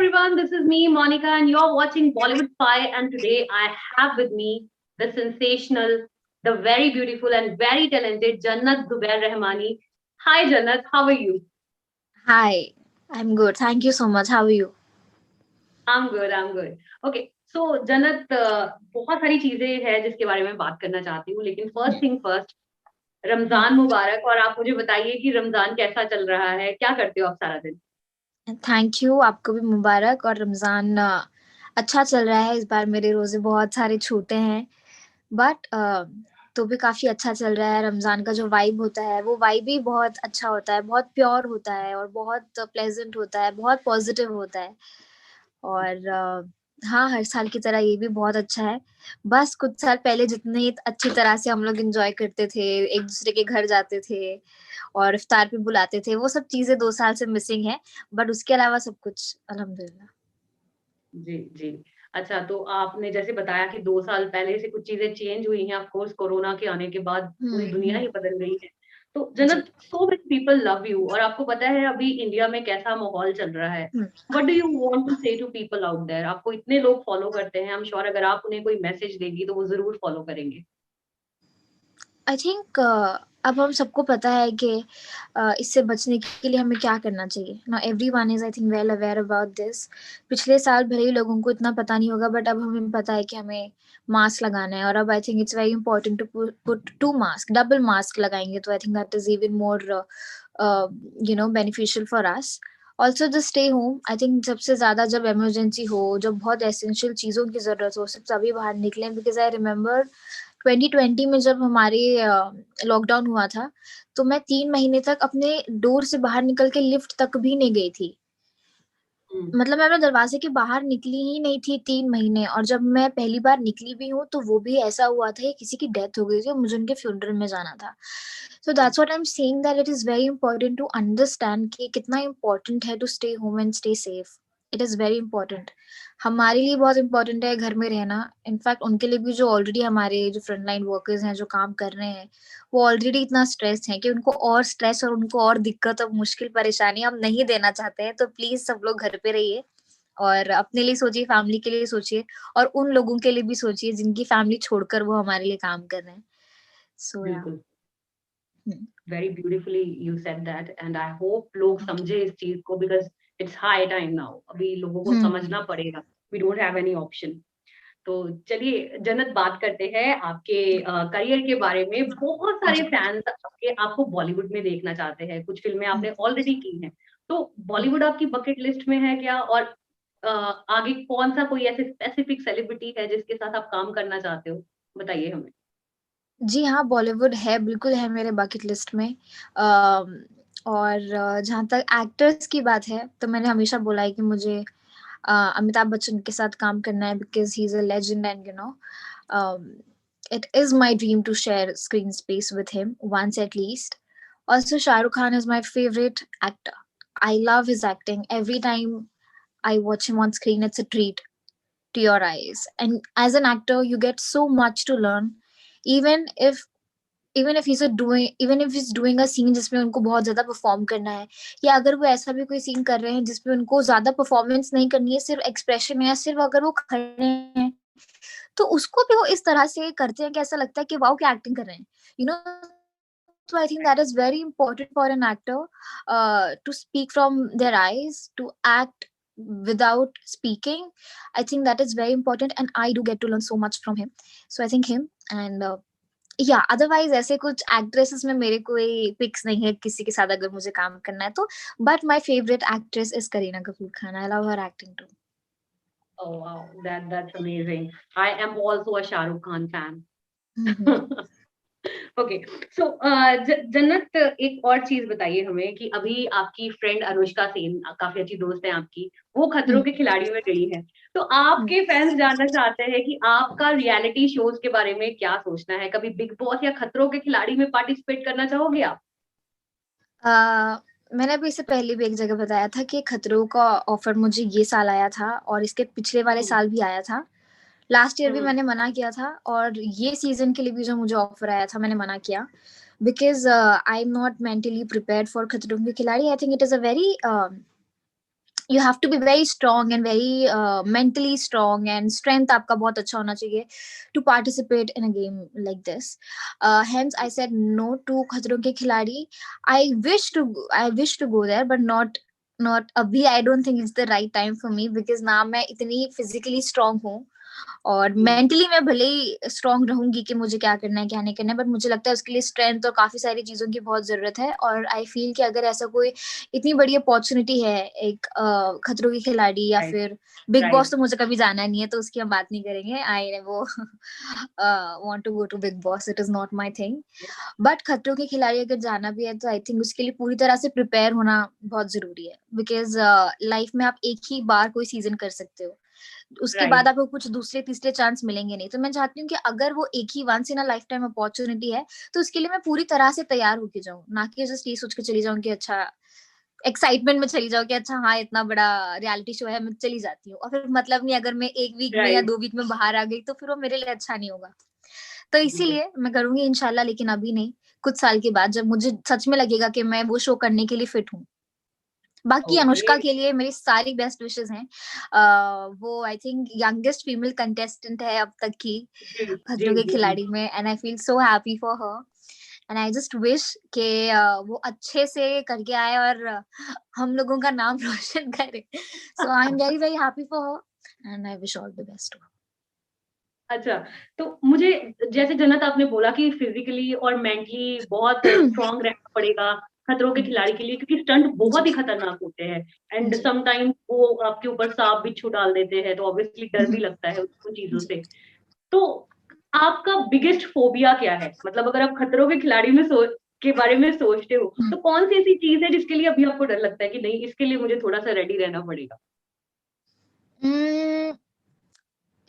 everyone, this is me, Monica, and you're watching Bollywood Spy. And today I have with me the sensational, the very beautiful, and very talented Jannat Zubair Rahmani. Hi, Jannat, how are you? Hi, I'm good. Thank you so much. How are you? I'm good. Okay, so Jannat, बहुत सारी चीजें हैं जिसके बारे में बात करना चाहती हूँ, लेकिन फर्स्ट थिंग फर्स्ट, रमजान मुबारक। और आप मुझे बताइए कि रमजान कैसा चल रहा है, क्या करते हो आप सारा दिन? थैंक यू, आपको भी मुबारक। और रमज़ान अच्छा चल रहा है। इस बार मेरे रोज़े बहुत सारे छूटे हैं, बट तो भी काफ़ी अच्छा चल रहा है। रमज़ान का जो वाइब होता है, वो वाइब भी बहुत अच्छा होता है, बहुत प्योर होता है और बहुत प्लेज़ेंट होता है, बहुत पॉज़िटिव होता है। और हाँ, हर साल की तरह ये भी बहुत अच्छा है। बस कुछ साल पहले जितनी अच्छी तरह से हम लोग एन्जॉय करते थे, एक-दूसरे के घर जाते थे और इफ्तार पे बुलाते थे, वो सब चीज़ें 2 साल से मिसिंग है, बट उसके अलावा सब कुछ अल्हम्दुलिल्लाह। जी, जी। अच्छा, तो आपने जैसे बताया कि 2 साल पहले से कुछ चीज़ें चेंज हुई हैं, ऑफ़ कोर्स कोरोना के आने के बाद पूरी हुँ, दुनिया हुँ। ही बदल गई है। तो जी। जन्नत, so many people love you और आपको पता है अभी इंडिया में कैसा माहौल चल रहा है। हुँ। What do you want to say to people out there? आपको इतने लोग फॉलो करते हैं, आई एम श्योर अगर आप उन्हें कोई मैसेज देंगी तो वो ज़रूर फॉलो करेंगे। आई थिंक अब हम सबको पता है कि इससे बचने के लिए हमें क्या करना चाहिए। Now everyone is I think well aware about this. पिछले साल भले ही लोगों को इतना पता नहीं होगा, बट अब हमें पता है कि हमें मास्क लगाना है। और अब I think it's very important to put 2 mask, double mask लगाएँगे तो I think that is even more beneficial for us. Also just stay home. I think सबसे ज़्यादा जब इमरजेंसी हो, जब बहुत एसेंशियल चीज़ों की ज़रूरत हो, सिर्फ तभी बाहर निकलें। बिकॉज़ आई रिमेंबर 2020 में जब हमारे लॉकडाउन हुआ था, तो मैं 3 महीने तक अपने डोर से बाहर निकल के लिफ्ट तक भी नहीं गई थी। हुँ, मतलब मैं अपने दरवाज़े के बाहर निकली ही नहीं थी 3 महीने। और जब मैं पहली बार निकली भी हूँ, तो वो भी ऐसा हुआ था कि किसी की डेथ हो गई थी और मुझे उनके फ्यूनरल में जाना था। So that's what I am saying, that it is very important to understand कि कितना इम्पोर्टेंट है to stay home and stay safe. It is very important. हमारे लिए बहुत इम्पोर्टेंट है घर में रहना। इनफैक्ट उनके लिए भी जो ऑलरेडी हमारे जो फ्रंट लाइन वर्कर्स हैं, जो काम कर रहे हैं, वो ऑलरेडी इतना स्ट्रेस्ड हैं कि उनको और स्ट्रेस और उनको और दिक्कत और मुश्किल परेशानी हम नहीं देना चाहते हैं। तो प्लीज़ सब लोग घर पे रहिए और अपने लिए सोचिए, फैमिली के लिए सोचिए और उन लोगों के लिए भी सोचिए जिनकी फैमिली छोड़कर वो हमारे लिए काम कर रहे हैं। So yeah. बिल्कुल। Hmm, very beautifully you said that and I hope लोग थैंक यू। समझे इस चीज़ को because it's high time now. अभी लोगों को हुँ, समझना पड़ेगा। We don't have any option. तो चलिए जन्नत, बात करते हैं आपके करियर के बारे में। बहुत सारे जी, फैन्स आपके आपको बॉलीवुड में देखना चाहते हैं, कुछ फ़िल्में हुँ, आपने ऑलरेडी की हैं। तो हुँ। बॉलीवुड आपकी बकेट लिस्ट में है क्या? और आगे कौन-सा कोई ऐसे स्पेसिफिक सेलिब्रिटी है जिसके साथ आप काम करना चाहते हो? बताइए हमें। जी हाँ, बॉलीवुड है, बिल्कुल है मेरे बकेट लिस्ट में। अम, और जहाँ तक एक्टर्स की बात है, तो मैंने हमेशा बोला है कि मुझे अमिताभ बच्चन के साथ काम करना है, because he is a legend and um, it is my dream to share screen space with him once at least. Also, Shah Rukh Khan is my favorite actor. I love his acting. Every time I watch him on screen, it's a treat to your eyes. And as an actor, you get so much to learn. Even if even if he's doing a scene जिसमें उनको बहुत ज़्यादा perform करना है, या अगर वो ऐसा भी कोई सीन कर रहे हैं जिसमें उनको ज़्यादा परफ़ॉर्मेंस नहीं करनी है, सिर्फ़ एक्सप्रेशन है या सिर्फ़ अगर वो खड़े हैं, तो उसको भी वो इस तरह से करते हैं कि ऐसा लगता है कि वाओ! क्या एक्टिंग कर रहे हैं। You know, so I think that is very important for an actor to speak from their eyes, to act without speaking. I think that is very important, and I do get to learn so much from him. So I think him and या otherwise ऐसे कुछ actresses में मेरे कोई pics नहीं है किसी के साथ अगर मुझे काम करना है तो। But my favourite actress is Kareena Kapoor Khan. I love her acting too. Oh wow, that's amazing. I am also a Shah Rukh Khan fan. Okay, so Jannat, एक और चीज बताइए हमें कि अभी आपकी फ्रेंड अनुष्का सेन, काफी अच्छी दोस्त है आपकी, वो खतरों के खिलाड़ी में गई है। तो आपके फैंस जानना चाहते हैं कि आपका रियलिटी शोज के बारे में क्या सोचना है? कभी बिग बॉस या खतरों के खिलाड़ी में पार्टिसिपेट करना चाहोगे आप? मैंने अभी इससे पहले भी एक जगह बताया था कि खतरों का ऑफर मुझे ये साल आया था और इसके पिछले वाले हम्म, साल भी आया था। लास्ट ईयर भी हम्म, मैंने मना किया था और ये सीज़न के लिए भी जो मुझे ऑफ़र आया था मैंने मना किया because I am not mentally prepared for खतरों के खिलाड़ी। I think it is a very you have to be very strong and very mentally strong, and strength आपका बहुत अच्छा होना चाहिए to participate in a game like this. Hence I said no to खतरों के खिलाड़ी. I wish to go there, but not अभी. I don't think it's the right time for me, because ना मैं इतनी physically strong हूँ, और mentally मैं भले ही स्ट्रांग रहूंगी कि मुझे क्या करना है क्या नहीं करना है, बट मुझे लगता है उसके लिए स्ट्रेंथ और काफी सारी चीजों की बहुत जरूरत है. और आई फील कि अगर ऐसा कोई इतनी बड़ी अपॉर्चुनिटी है, एक खतरों की खिलाड़ी या राइट, फिर बिग बॉस, राइट, तो मुझे कभी जाना नहीं है, तो उसकी हम बात नहीं करेंगे. आई वो want to go to Bigg Boss, it is not my thing. But Khatron Ke खिलाड़ी अगर जाना भी है, तो आई थिंक उसके लिए पूरी तरह से प्रिपेयर होना बहुत जरूरी है, बिकॉज लाइफ में आप एक ही बार कोई सीजन कर सकते हो, उसके बाद राइट, आपको कुछ दूसरे तीसरे चांस मिलेंगे नहीं. तो मैं चाहती हूँ कि अगर वो एक ही once in a lifetime opportunity है, तो उसके लिए मैं पूरी तरह से तैयार होके जाऊँ, ना कि जस्ट ये सोच के चली जाऊँ कि अच्छा, एक्साइटमेंट में चली जाऊँ कि अच्छा हाँ इतना बड़ा रियलिटी शो है, मैं चली जाती हूँ, और फिर मतलब नहीं, अगर मैं 1 वीक में या राइट, 2 वीक में बाहर आ गई, तो फिर वो मेरे लिए अच्छा नहीं होगा. तो इसीलिए मैं करूंगी इंशाल्लाह, लेकिन अभी नहीं, कुछ साल के बाद, जब मुझे सच में लगेगा कि मैं वो शो करने के लिए फिट हूँ. बाकी ओके, अनुष्का के लिए मेरी सारी बेस्ट विशेस हैं. वो I think youngest female contestant है अब तक की जी, जी, खतरों के जी, जी, खिलाड़ी में, and I feel so happy for her. And I just wish कि वो अच्छे से करके आए और हम लोगों का नाम रोशन करे. So I am very very happy for her, and I wish all the best. अच्छा, तो मुझे जैसे जन्नत आपने बोला कि फिज़िकली और मेंटली बहुत स्ट्रॉन्ग रहना पड़ेगा खतरों के खिलाड़ी के लिए क्योंकि स्टंट बहुत जी ही खतरनाक होते हैं एंड जी. सम टाइम वो आपके ऊपर सांप बिच्छू डाल देते हैं, तो ऑब्वियसली डर भी लगता है उन चीज़ों जी. से। तो आपका बिगेस्ट फ़ोबिया क्या है? मतलब अगर आप खतरों के खिलाड़ी में के बारे में सोचते हो, तो कौन-सी ऐसी चीज़ है जिसके लिए अभी आपको डर लगता है कि नहीं इसके लिए मुझे थोड़ा-सा रेडी रहना पड़ेगा? हम्म,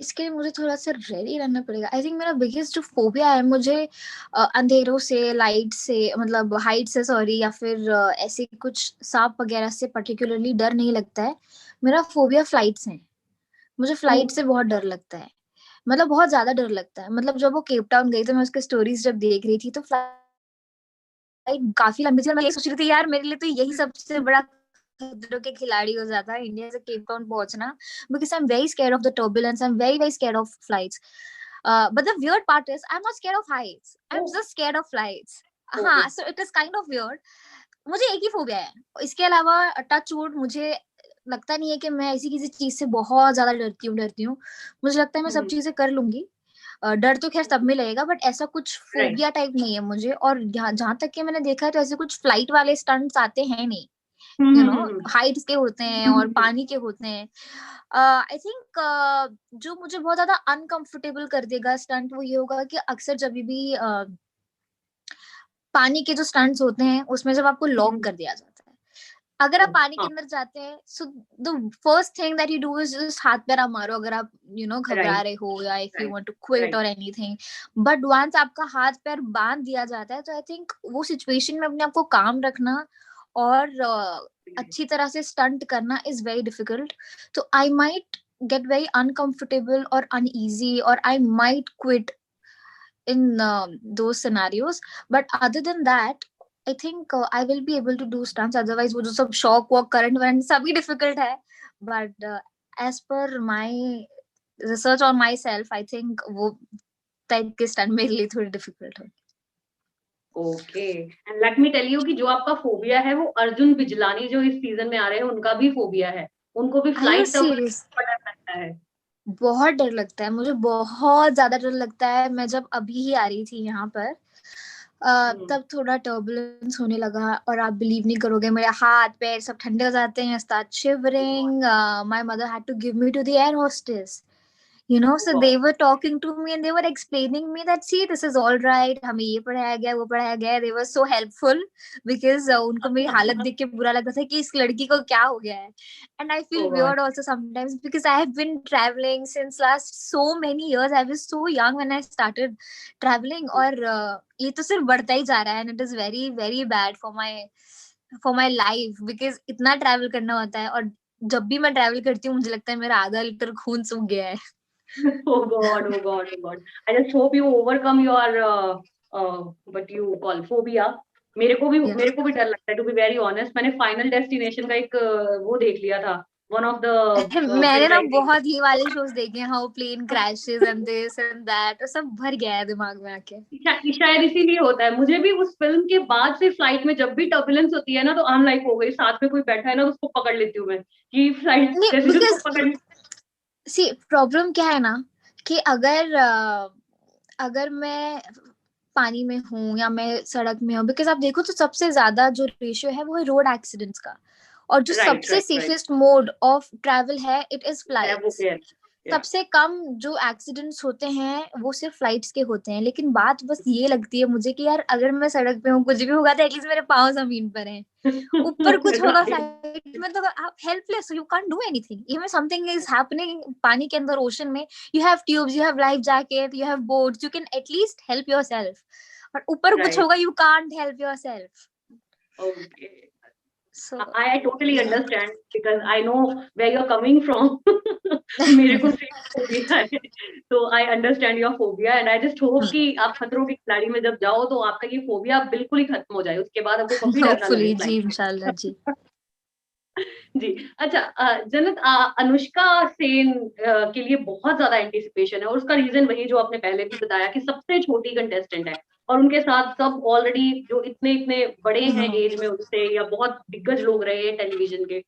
इसके लिए मुझे थोड़ा-सा रेडी रहना पड़ेगा. आई थिंक मेरा बिगेस्ट जो फ़ोबिया है, मुझे अंधेरों से, लाइट से, मतलब हाइट से, सॉरी, या फिर ऐसे कुछ सांप वगैरह से पर्टिकुलरली डर नहीं लगता है. मेरा फ़ोबिया फ्लाइट्स है. मुझे ओह! फ्लाइट से बहुत डर लगता है. मतलब बहुत ज़्यादा डर लगता है. मतलब जब वो केप टाउन गई, तो मैं उसकी स्टोरीज़ जब देख रही थी, तो फ्लाइट काफ़ी लंबी थी, और मैं यही सोच रही थी, यार मेरे लिए तो यही सबसे बड़ा खतरों के खिलाड़ी हो जाता है, इंडिया से केप टाउन पहुँचना, because I am very scared of the turbulence, I am very very scared of flights. But the weird part is I'm not scared of heights. I'm oh! just scared of flights. Okay, हाँ, so it is kind of weird. मुझे एक ही phobia है. इसके अलावा touch wood, मुझे लगता नहीं है कि मैं ऐसी किसी चीज से बहुत ज्यादा डरती हूँ. मुझे लगता है मैं सब हुँ, चीजें कर लूंगी. डर तो खैर सब में लगेगा, बट ऐसा कुछ राइट। फोबिया टाइप नहीं है मुझे. और जहाँ जहाँ तक कि मैंने देखा है, तो ऐसे कुछ फ्लाइट वाले स्टंट्स आते हैं नहीं. Hmm, you hmm, no hmm, hmm. Heights के होते हैं हुँ, और हुँ, हुँ। पानी के होते हैं. आई थिंक जो मुझे बहुत ज्यादा अनकंफर्टेबल कर देगा स्टंट, वो ये होगा कि अक्सर जब भी पानी के जो स्टंट्स होते हैं, उसमें जब आपको हुँ, लॉक हुँ। कर दिया जाता है, अगर आप ओह! पानी के हाँ, अंदर जाते हैं, so the first thing that you do is just हाथ पैर आप मारो, अगर आप घबरा राइट, रहे हो, या if you right, want to quit right. और एनीथिंग. बट वंस आपका हाथ पैर बांध दिया जाता है, तो आई थिंक वो सिचुएशन में अपने आप को काम रखना और अच्छी तरह से स्टंट करना इज वेरी डिफिकल्ट. तो I might get very uncomfortable और अनईजी, और I might quit in those scenarios. But other than that, I think I will be able to do stunts. Otherwise, वो जो सब shock walk, current वरंट सभी difficult है. But as per my research on myself, I think वो type के stunt मेरे लिए थोड़ी difficult है. Okay and let me tell you कि जो आपका फ़ोबिया है वो अर्जुन बिजलानी जो इस सीज़न में आ रहे हैं उनका भी फ़ोबिया है। उनको भी Are you फ्लाइट तक serious? बड़ा डर लगता है। बहुत डर लगता है मुझे, बहुत ज्यादा डर लगता है. मैं जब अभी ही आ रही थी यहाँ पर, हुँ। तब थोड़ा टर्बुलेंस होने लगा, और आप बिलीव नहीं करोगे, मेरे हाथ पैर सब ठंडे हो जाते हैं, start oh god! Shivering. My mother had to give me to the air hostess. Oh So they god! were talking to me and they were explaining me that see this is all right, हमें ये पढ़ाया गया वो पढ़ाया गया. They were so helpful because उनको मेरी हालत देख के बुरा लगता था कि इस लड़की को क्या हो गया है. And I feel oh God! weird also sometimes because I have been traveling since last so many years. I was so young when I started traveling, और ये तो सिर्फ बढ़ता ही जा रहा है, and it is very very bad for my life because इतना travel करना होता है, और जब भी मैं ट्रैवल करती हूँ, मुझे लगता है मेरा आधा लीटर खून सूख गया है. Oh God! Oh God! Oh God! I just hope you overcome your what you call phobia या मेरे को भी डर लगता है, टू बी वेरी ऑनेस्ट। मैंने फाइनल डेस्टिनेशन का एक वो देख लिया था, वन ऑफ द मैंने फिल्म ना आई थी। बहुत ही वाले शोज देखे हैं, how plane crashes and this and that, सब भर गया है दिमाग में आके। शायद इसीलिए होता है। मुझे भी उस फिल्म के बाद से फ्लाइट में जब भी टर्बुलेंस होती है ना, तो आई एम लाइक, हो गई, साथ में कोई बैठा है ना तो उसको पकड़ लेती हूँ मैं, कि फ्लाइट नहीं, जैसे उसको बिकॉज पकड़। सी प्रॉब्लम क्या है ना, कि अगर मैं पानी में हूँ या मैं सड़क में हूँ, बिकॉज आप देखो तो सबसे ज्यादा जो रेशियो है वो है रोड एक्सीडेंट्स का, और जो राइट सबसे right right, safest mode of travel है इट इज है वो फ्लाइट्स। एयर। या सबसे कम जो एक्सीडेंट्स होते हैं वो सिर्फ फ्लाइट्स के होते हैं, लेकिन बात बस ये लगती है मुझे कि यार अगर मैं सड़क पे हूँ, कुछ भी होगा तो एटलीस्ट मेरे पाँव जमीन पर हैं, ऊपर कुछ होगा राइट फ्लाइट में तो आप helpless, you can't do anything, even something is happening पानी के अंदर, ओशन में, you have tubes, you have life jacket, you have boats, you can at least help yourself, और ऊपर कुछ राइट। होगा you can't help yourself. Okay, so I totally या understand because I know where you're coming from. मेरे को same phobia है, तो I understand your phobia and I just hope कि आप खतरों के खिलाड़ी में जब जाओ तो आपका ये फोबिया बिल्कुल ही खत्म हो जाए, उसके बाद आपको कभी डर ना लगे होपफुली जी, फ्लाइट इंशाल्लाह जी। में। जी। अच्छा, जन्नत, अनुष्का सेन के लिए बहुत ज्यादा एंटिसिपेशन है, और उसका रीजन वही जो आपने पहले भी बताया कि सबसे छोटी कंटेस्टेंट है, और उनके साथ सब ऑलरेडी जो इतने इतने बड़े हैं हाँ, एज में उनसे, या बहुत दिग्गज लोग रहे हैं टेलीविजन के।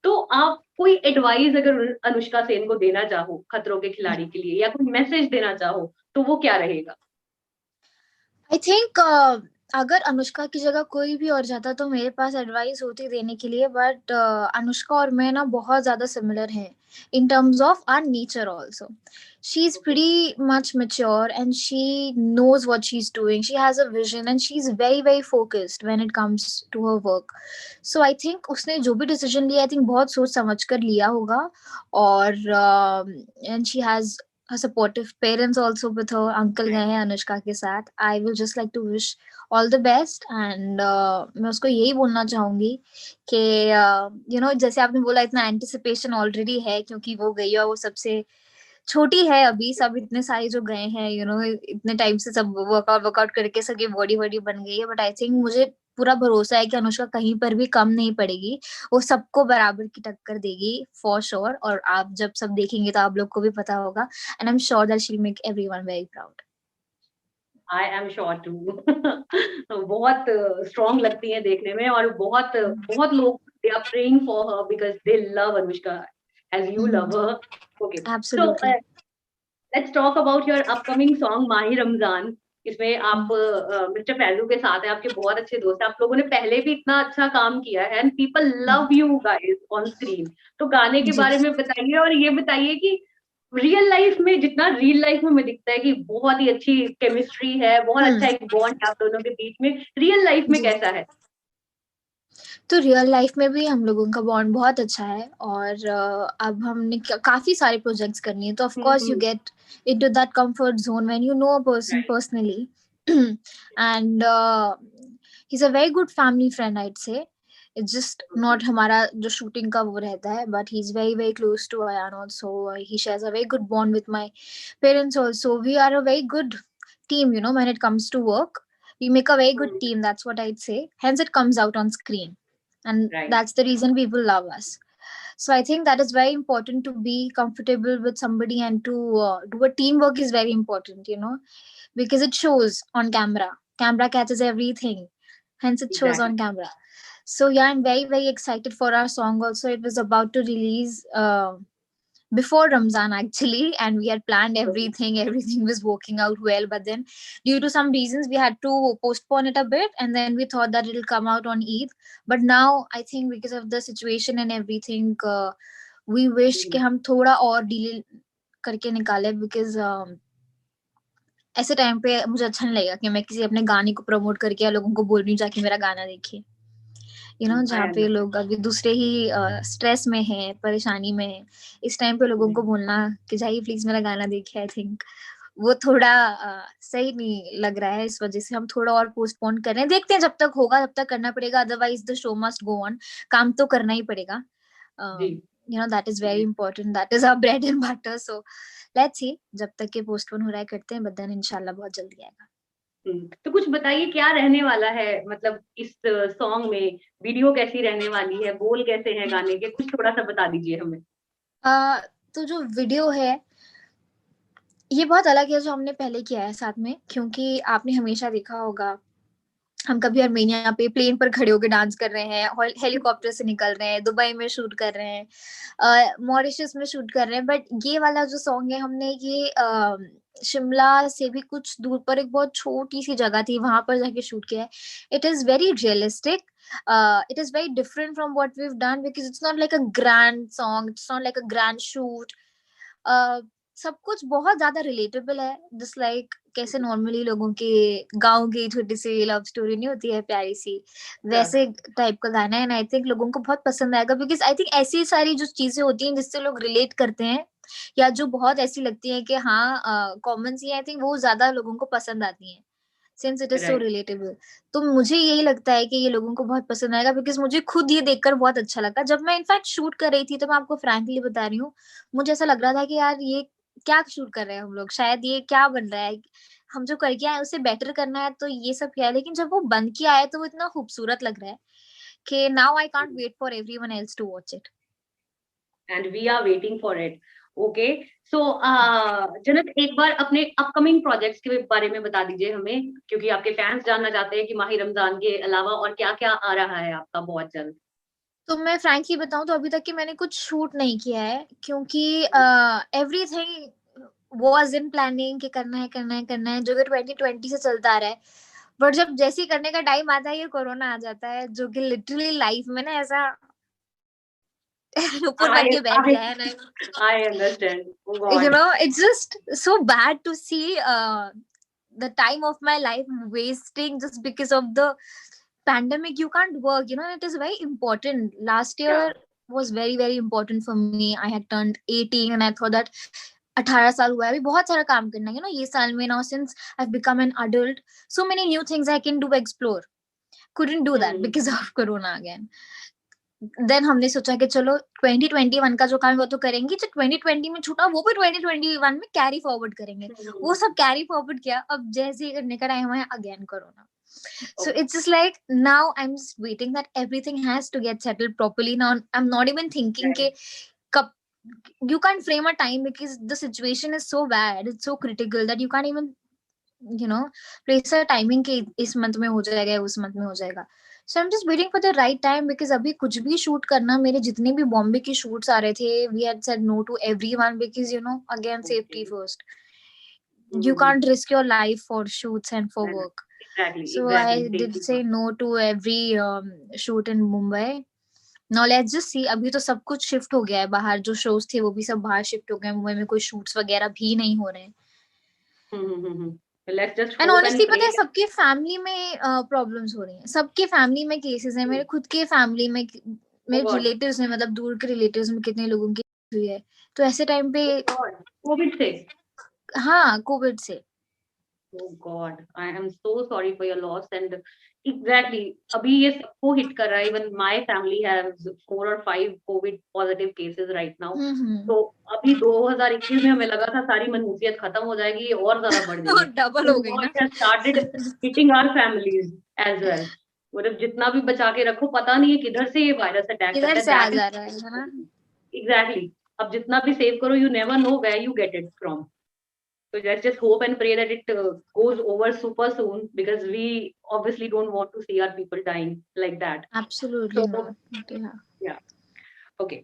तो आप कोई एडवाइस अगर अनुष्का सेन को देना चाहो खतरों के खिलाड़ी के लिए, या कोई मैसेज देना चाहो, तो वो क्या रहेगा? आई थिंक अगर अनुष्का की जगह कोई भी और जाता तो मेरे पास एडवाइस होती देने के लिए, बट अनुष्का और मैं ना बहुत ज्यादा सिमिलर हैं in terms of our nature also. She is okay. Pretty much mature and she knows what she's doing, she has a vision and she's very very focused when it comes to her work. So I think उसने जो भी decision लिया, I think बहुत सोच समझ कर लिया होगा, और and she has her supportive parents also with her, uncle गए हैं अनुष्का के साथ। I will just like to wish all the best, and मैं उसको यही बोलना चाहूंगी कि जैसे आपने बोला इतना एंटिसिपेशन ऑलरेडी है क्योंकि वो गई है और वो सबसे छोटी है अभी, सब इतने सारे जो गए हैं इतने टाइम से सब वर्कआउट वर्कआउट करके सबकी बॉडी वॉडी बन गई है, बट आई थिंक मुझे पूरा भरोसा है कि अनुष्का कहीं पर भी कम नहीं पड़ेगी, वो सबको बराबर की टक्कर देगी फॉर श्योर, और आप जब सब देखेंगे तो आप लोग को भी पता होगा, and I am sure that she will make everyone very proud. I am sure too. बहुत स्ट्रांग लगती हैं देखने में, और बहुत बहुत लोग they are praying for her because they love Anushka as you love her. Okay, so absolutely. Let's talk about your upcoming song Mahi Ramzan. इसमें आप मिस्टर फैजू के साथ हैं, आपके बहुत अच्छे दोस्त हैं, आप लोगों ने पहले भी इतना अच्छा काम किया है and people love you guys on screen. तो गाने के जी। बारे में बताइए, और ये बताइए कि रियल लाइफ में जितना रियल लाइफ में दिखता है कि बहुत ही अच्छी केमिस्ट्री है, बहुत अच्छा एक बॉन्ड है आप दोनों के बीच में, रियल लाइफ में जी, कैसा है? तो रियल लाइफ में भी हम लोगों का बॉन्ड बहुत अच्छा है, और अब हमने काफी सारे प्रोजेक्ट्स करनी है, तो of course you hmm. Get into that comfort zone when you know a person right. Personally, and he is a very good family friend I'd say. It's just not हमारा जो शूटिंग का वो रहता है, but he is very very close to Ayan also, he shares a very good bond with my parents also, we are a very good team when it comes to work. We make a very good team, that's what I'd say, hence it comes out on screen, and right. that's the reason people love us. So I think that is very important, to be comfortable with somebody and to do a teamwork is very important, because it shows on camera. Camera catches everything, hence it shows exactly. on camera. So yeah, I'm very very excited for our song also. It was about to release before Ramzan actually, and we had planned everything. Everything was working out well, but then due to some reasons we had to postpone it a bit, and then we thought that it'll come out on Eid. But now I think because of the situation and everything, we wish कि हम थोड़ा और delay करके निकाले, because ऐसे time पे मुझे अच्छा नहीं लगेगा कि मैं किसी अपने गाने को प्रमोट करके या लोगों को बोल रही हूँ जाके मेरा गाना देखिए, आई जहाँ पे अंडरस्टैंड। लोग अभी दूसरे ही स्ट्रेस में हैं, परेशानी में हैं, इस टाइम पे लोगों को बोलना कि जाइए प्लीज मेरा गाना देखिए, आई थिंक वो थोड़ा सही नहीं लग रहा है, इस वजह से हम थोड़ा और पोस्टपोन कर रहे हैं, देखते हैं जब तक होगा तब तक करना पड़ेगा, otherwise the show must go on, काम तो करना ही पड़ेगा, जी। That is very important, that is our bread and butter, so let's see जब तक के पोस्टपोन हो रहा है करते हैं, बट देन इंशाल्लाह बहुत जल्दी आएगा। तो कुछ बताइए क्या रहने वाला है, मतलब इस सॉन्ग में वीडियो कैसी रहने वाली है, बोल कैसे हैं गाने के, कुछ थोड़ा सा बता दीजिए हमें। अ, तो जो वीडियो है ये बहुत अलग है जो हमने पहले किया है साथ में, क्योंकि आपने हमेशा देखा होगा हम कभी अर्मेनिया पे प्लेन पर खड़े होके डांस कर रहे हैं, हेलीकॉप्टर से निकल रहे हैं, दुबई में शूट कर रहे हैं, मॉरिशस में शूट कर रहे हैं, बट ये वाला जो सॉन्ग है हमने ये शिमला से भी कुछ दूर पर एक बहुत छोटी सी जगह थी, वहां पर जाके शूट किया है। It is very realistic, it is very different from what we've done because it's not like a grand song, it's not like a grand shoot. uh, सब कुछ बहुत ज्यादा रिलेटेबल है, जस्ट लाइक कैसे नॉर्मली लोगों के गांव की छोटी सी लव स्टोरी नहीं होती है प्यारी सी, वैसे टाइप का गाना है। एंड आई थिंक लोगों को बहुत पसंद आएगा बिकॉज आई थिंक ऐसी सारी जो चीजें होती हैं जिससे लोग रिलेट करते हैं या जो बहुत ऐसी लगती है कि हाँ कॉमन सी, आई थिंक वो ज्यादा लोगों को पसंद आती हैं since it is so right. Relatable. तो मुझे यही लगता है कि ये लोगों को बहुत पसंद आएगा बिकॉज मुझे खुद ये देखकर बहुत अच्छा लगा। जब मैं इनफैक्ट शूट कर रही थी तो मैं आपको फ्रैंकली बता रही हूँ, मुझे ऐसा लग रहा था कि यार ये क्या शूट कर रहे हैं हम लोग, शायद ये क्या बन रहा है, हम जो करके आए उसे बेटर करना है, तो ये सब किया है। लेकिन जब वो बन के आया तो वो इतना खूबसूरत लग रहा है कि now I can't wait for everyone else to watch it. And we are waiting for it. Okay. So Janak, एक बार अपने अपकमिंग प्रोजेक्ट्स के बारे में बता दीजिए हमें, क्योंकि आपके फैंस जानना चाहते हैं कि माही रमजान के अलावा और क्या क्या आ रहा है आपका बहुत जल्द। तो मैं फ्रैंकली बताऊं तो अभी तक कि मैंने कुछ शूट नहीं किया है, क्योंकि एवरीथिंग वाज इन प्लानिंग कि करना है करना है करना है, जो कि 2020 से चलता आ रहा है। बट जब जैसे ही करने का टाइम आता है ये कोरोना आ जाता है, जो कि लिटरली लाइफ में ना ऐसा ऊपर बन आई के बैठ आई गया है ना, I understand. Oh you god. know it's just so bad to see the time of my life wasting just because of the pandemic. You can't work, you know, it is very important. Last या year was very very important for me. I had turned 18 and I thought that 18 साल हुआ है, अभी बहुत सारा काम करना है, you know, ये साल में now since I've become an adult, so many new things I can do, explore. Couldn't do that because of corona again. Then हमने सोचा कि चलो 2021 का जो काम है वो तो करेंगे, जो 2020 में छूटा वो भी 2021 में कैरी फॉरवर्ड करेंगे। वो सब कैरी फॉरवर्ड किया, अब जैसे ही करने का टाइम है again corona. So it's just like now I'm just waiting that everything has to get settled properly. Now I'm not even thinking ke kab, you can't frame a time because the situation is so bad, it's so critical that you can't even, you know, place a timing के इस month में हो जाएगा या उस month में हो जाएगा। So I'm just waiting for the right time because अभी कुछ भी शूट करना, मेरे जितने भी बॉम्बे की शूट्स आ रहे थे, we had said no to everyone because you know again safety first. You can't risk your life for shoots and for work. Exactly So exactly, I did safety say no to every shoot in Mumbai. Now let's just see. अभी तो सब कुछ shift हो गया है बाहर, जो shows थे वो भी सब बाहर शिफ्ट हो गए, मुंबई में कोई शूट्स वगैरह भी नहीं हो रहे हैं। First. Let's just and hope and honestly pray. पता है सबके फैमिली में प्रॉब्लम्स हो रही हैं, सबके फैमिली में केसेस हैं, मेरे खुद के फैमिली में, ओ मेरे गॉड। रिलेटिव्स में, मतलब दूर के रिलेटिव्स में कितने लोगों की हुई है। तो ऐसे टाइम पे ओ गॉड, कोविड से। हाँ कोविड से। Oh God, I am so sorry for your loss and exactly अभी ये सबको हिट कर रहा है। Even my family has 4 or 5 COVID positive cases right now. हम्म। तो अभी 2021 में हमें लगा था सारी मनहूसियत खत्म हो जाएगी, ये और ज्यादा बढ़ गई है। डबल So हो गई now ना। it has started hitting our families as well. मतलब जितना भी बचा के रखो, पता नहीं है किधर से ये वायरस अटैक किधर करता है। से आ That जा is रहा है ना। exactly। अब जितना भी सेव करो, you never know where you get it from. So let's just hope and pray that it goes over super soon because we obviously don't want to see our people dying like that. Absolutely So not. yeah, okay.